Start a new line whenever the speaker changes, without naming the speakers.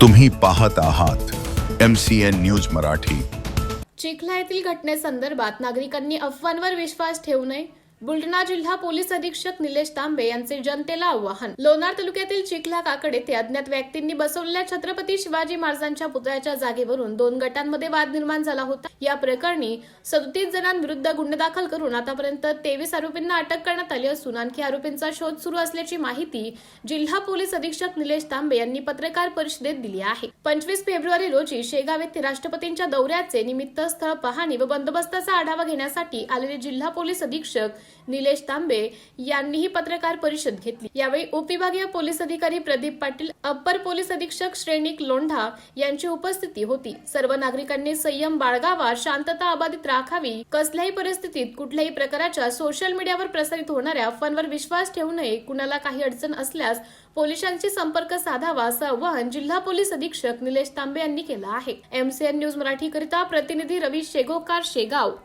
तुम्ही पाहत आहात MCN न्यूज मराठी।
चिखला येथील घटनेसंदर्भात नागरिकांनी अफवांवर विश्वास ठेवू नये। बुलढाणा जिल्हा पोलीस अधीक्षक निलेश तांबे यांचे जनतेला आवाहन। लोणार तालुक्यातील चिखला काकड येथे अज्ञात व्यक्तींनी बसवलेल्या छत्रपती शिवाजी महाराजांच्या पुतळ्याच्या जागेवरून 2 गटांमध्ये वाद निर्माण झाला होता। या प्रकरणी 37 जणांविरुद्ध गुन्हे दाखल करून आतापर्यंत 23 आरोपींना अटक करण्यात आली असून आणखी आरोपींचा शोध सुरू असल्याची माहिती जिल्हा पोलीस अधीक्षक निलेश तांबे यांनी पत्रकार परिषदेत दिली आहे। 25 फेब्रुवारी रोजी शेगाव येथे राष्ट्रपतींच्या दौऱ्याचे निमित्त स्थळ पाहणी व बंदोबस्ताचा आढावा घेण्यासाठी आलेले जिल्हा पोलीस अधीक्षक निलेश तांबे यांनी ही पत्रकार परिषद घेतली। यावेळी उपविभागीय पोलीस अधिकारी प्रदीप पाटील, अप्पर पोलीस अधीक्षक श्रेणिक लोंढा यांची उपस्थिती होती। सर्व नागरिकांनी संयम बाळगावा, शांतता अबाधित राखावी, कसल्याही परिस्थितीत कुठल्याही प्रकारच्या सोशल मीडियावर प्रसारित होणाऱ्या अफवांवर विश्वास ठेवू नये। कुणाला काही अडचण असल्यास पोलिसांशी संपर्क साधावा असं आवाहन जिल्हा पोलीस अधीक्षक निलेश तांबे यांनी केलं आहे। MCN न्यूज मराठी करिता प्रतिनिधी रवी शेगोकार, शेगाव।